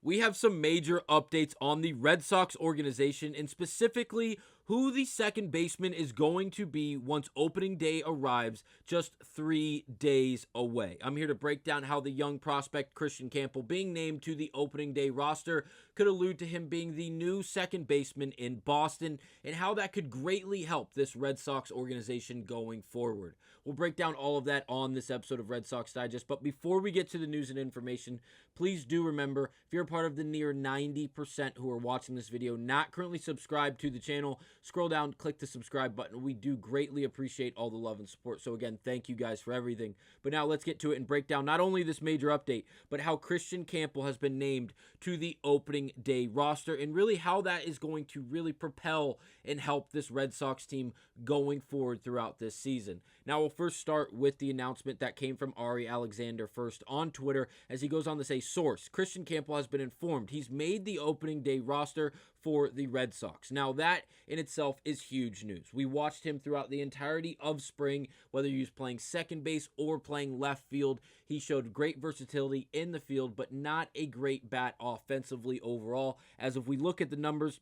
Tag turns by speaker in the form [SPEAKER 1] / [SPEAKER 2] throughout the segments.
[SPEAKER 1] We have some major updates on the Red Sox organization and specifically who the second baseman is going to be once opening day arrives just 3 days away. I'm here to break down how the young prospect Kristian Campbell being named to the opening day roster could allude to him being the new second baseman in Boston and how that could greatly help this Red Sox organization going forward. We'll break down all of that on this episode of Red Sox Digest, but before we get to the news and information, please do remember, if you're part of the near 90% who are watching this video not currently subscribed to the channel, scroll down, click the subscribe button. We do greatly appreciate all the love and support. So again, thank you guys for everything. But now let's get to it and break down not only this major update, but how Kristian Campbell has been named to the opening day roster and really how that is going to really propel and help this Red Sox team going forward throughout this season. Now we'll first start with the announcement that came from Ari Alexander first on Twitter as he goes on to say, source, Kristian Campbell has been informed he's made the opening day roster for the Red Sox. Now that in itself is huge news. We watched him throughout the entirety of spring, whether he was playing second base or playing left field. He showed great versatility in the field, but not a great bat offensively overall. As if we look at the numbers,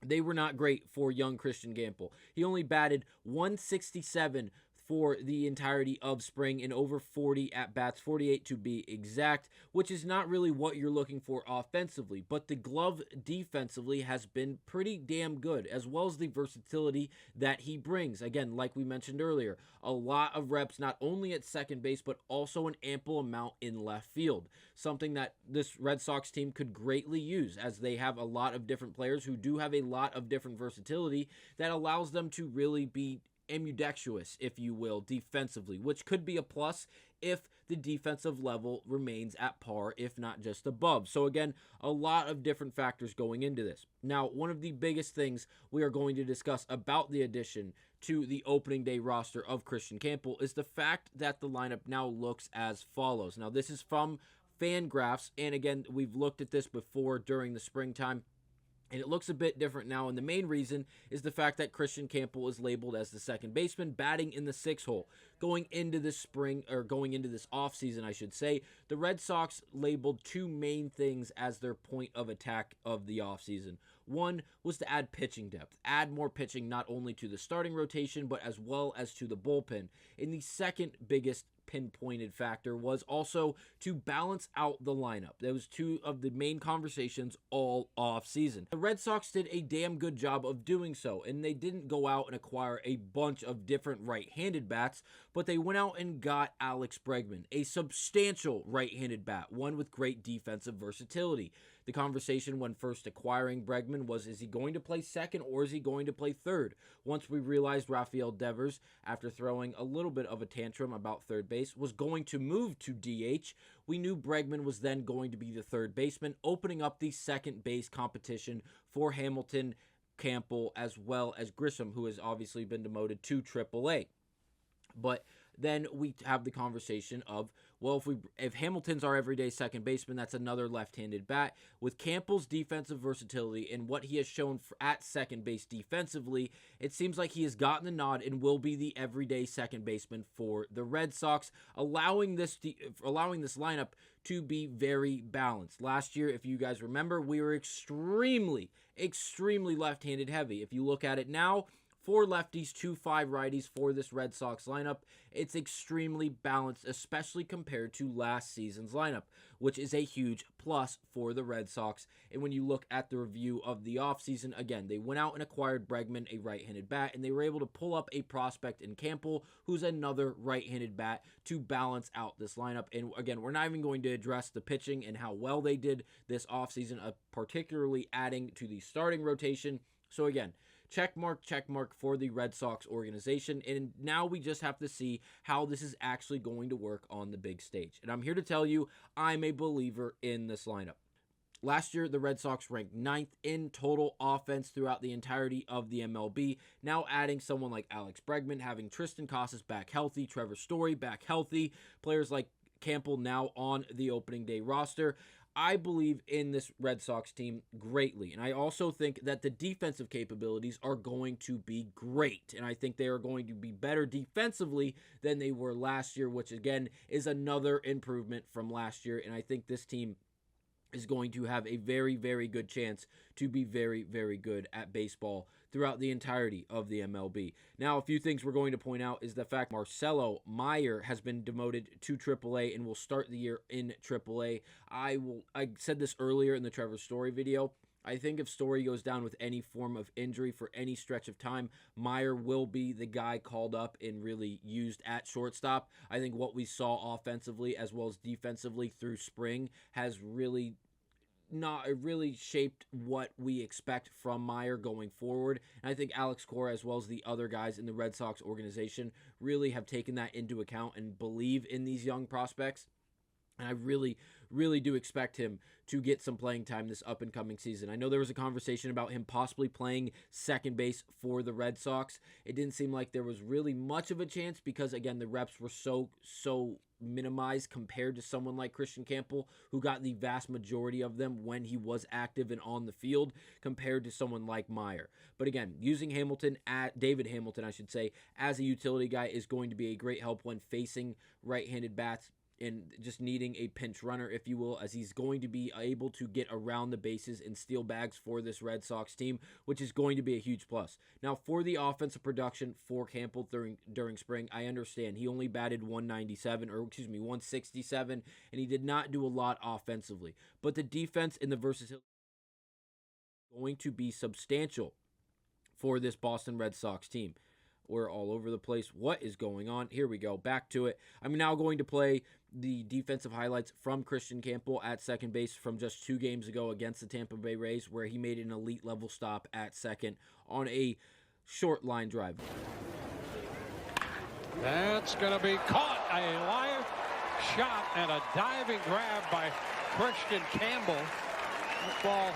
[SPEAKER 1] they were not great for young Kristian Campbell. He only batted 167 for the entirety of spring in over 40 at-bats, 48 to be exact, which is not really what you're looking for offensively. But the glove defensively has been pretty damn good, as well as the versatility that he brings. Again, like we mentioned earlier, a lot of reps not only at second base, but also an ample amount in left field. Something that this Red Sox team could greatly use, as they have a lot of different players who do have a lot of different versatility that allows them to really be ambidextrous, if you will, defensively, which could be a plus if the defensive level remains at par, if not just above. So again, a lot of different factors going into this. Now, one of the biggest things we are going to discuss about the addition to the opening day roster of Kristian Campbell is the fact that the lineup now looks as follows. Now, this is from Fangraphs, and again, we've looked at this before during the springtime, and it looks a bit different now, and the main reason is the fact that Kristian Campbell is labeled as the second baseman, batting in the 6 hole. Going into this spring, or going into this offseason, I should say, the Red Sox labeled 2 main things as their point of attack of the offseason. One was to add pitching depth, add more pitching not only to the starting rotation, but as well as to the bullpen. And the second biggest pinpointed factor was also to balance out the lineup. That was 2 of the main conversations all off season. The Red Sox did a damn good job of doing so, and they didn't go out and acquire a bunch of different right-handed bats, but they went out and got Alex Bregman, a substantial right-handed bat, one with great defensive versatility. The conversation when first acquiring Bregman was, is he going to play second or is he going to play third? Once we realized Rafael Devers, after throwing a little bit of a tantrum about third base, was going to move to DH, we knew Bregman was then going to be the third baseman, opening up the second base competition for Hamilton, Campbell, as well as Grissom, who has obviously been demoted to AAA. But then we have the conversation of, well, if Hamilton's our everyday second baseman, that's another left-handed bat. With Campbell's defensive versatility and what he has shown at second base defensively, it seems like he has gotten the nod and will be the everyday second baseman for the Red Sox, allowing this lineup to be very balanced. Last year, if you guys remember, we were extremely left-handed heavy. If you look at it now, 4 lefties, 5 righties for this Red Sox lineup. It's extremely balanced, especially compared to last season's lineup, which is a huge plus for the Red Sox. And when you look at the review of the offseason, again, they went out and acquired Bregman, a right-handed bat, and they were able to pull up a prospect in Campbell, who's another right-handed bat, to balance out this lineup. And again, we're not even going to address the pitching and how well they did this offseason, particularly adding to the starting rotation. So again, check mark for the Red Sox organization, and now we just have to see how this is actually going to work on the big stage. And I'm here to tell you, I'm a believer in this lineup. Last year, the Red Sox ranked 9th in total offense throughout the entirety of the MLB. Now adding someone like Alex Bregman, having Tristan Casas back healthy, Trevor Story back healthy, players like Campbell now on the opening day roster. I believe in this Red Sox team greatly, and I also think that the defensive capabilities are going to be great, and I think they are going to be better defensively than they were last year, which again is another improvement from last year, and I think this team is going to have a very, very good chance to be very, very good at baseball throughout the entirety of the MLB. Now, a few things we're going to point out is the fact Marcelo Meyer has been demoted to AAA and will start the year in AAA. I said this earlier in the Trevor Story video. I think if Story goes down with any form of injury for any stretch of time, Meyer will be the guy called up and really used at shortstop. I think what we saw offensively as well as defensively through spring has really shaped what we expect from Meyer going forward. And I think Alex Cora, as well as the other guys in the Red Sox organization, really have taken that into account and believe in these young prospects. And I really, really do expect him to get some playing time this up-and-coming season. I know there was a conversation about him possibly playing second base for the Red Sox. It didn't seem like there was really much of a chance because, again, the reps were so minimized compared to someone like Kristian Campbell, who got the vast majority of them when he was active and on the field, compared to someone like Meyer. But again, using David Hamilton, I should say, as a utility guy is going to be a great help when facing right-handed bats and just needing a pinch runner, if you will, as he's going to be able to get around the bases and steal bags for this Red Sox team, which is going to be a huge plus. Now, for the offensive production for Campbell during spring, I understand he only batted 167, and he did not do a lot offensively. But the defense and the versatility is going to be substantial for this Boston Red Sox team. We're all over the place. What is going on? Here we go. Back to it. I'm now going to play the defensive highlights from Kristian Campbell at second base from just 2 games ago against the Tampa Bay Rays, where he made an elite level stop at second on a short line drive.
[SPEAKER 2] That's going to be caught. A live shot and a diving grab by Kristian Campbell. Ball.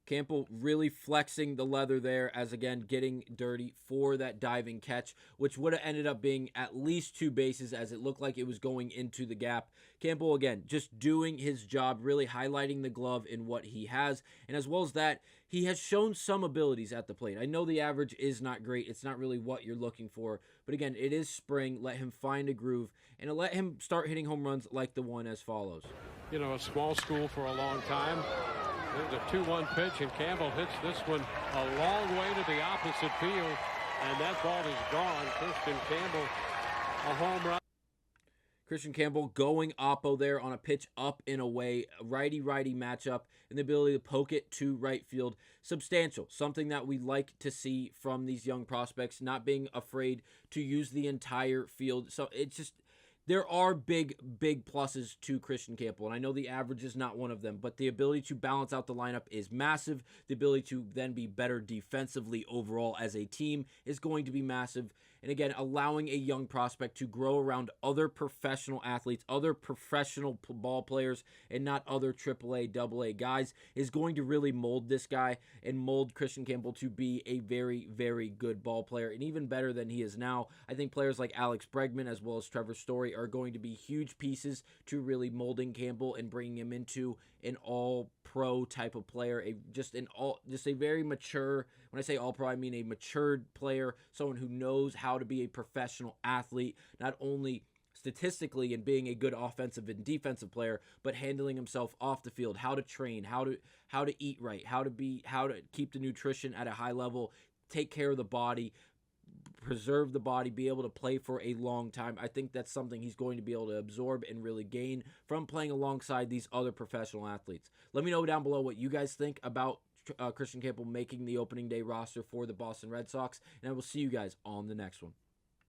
[SPEAKER 1] Campbell really flexing the leather there as, again, getting dirty for that diving catch, which would have ended up being at least 2 bases as it looked like it was going into the gap. Campbell, again, just doing his job, really highlighting the glove in what he has. And as well as that, he has shown some abilities at the plate. I know the average is not great. It's not really what you're looking for. But again, it is spring. Let him find a groove and let him start hitting home runs like the one as follows.
[SPEAKER 2] You know, a small school for a long time. There's a 2-1 pitch, and Campbell hits this one a long way to the opposite field, and that ball is gone. Kristian Campbell, a home run.
[SPEAKER 1] Kristian Campbell going oppo there on a pitch up and away, righty-righty matchup, and the ability to poke it to right field. Substantial, something that we like to see from these young prospects, not being afraid to use the entire field. So it's just, there are big pluses to Kristian Campbell, and I know the average is not one of them, but the ability to balance out the lineup is massive. The ability to then be better defensively overall as a team is going to be massive. And again, allowing a young prospect to grow around other professional athletes, other professional ball players, and not other AAA, AA guys is going to really mold this guy and mold Kristian Campbell to be a very, very good ball player, and even better than he is now. I think players like Alex Bregman as well as Trevor Story are going to be huge pieces to really molding Campbell and bringing him into an all-pro type of player, just a very mature. When I say all-pro, I mean a matured player, someone who knows how to be a professional athlete, not only statistically and being a good offensive and defensive player, but handling himself off the field, how to train, how to eat right, how to keep the nutrition at a high level, take care of the body, preserve the body, be able to play for a long time. I think that's something he's going to be able to absorb and really gain from playing alongside these other professional athletes. Let me know down below what you guys think about Kristian Campbell making the opening day roster for the Boston Red Sox, and I will see you guys on the next one.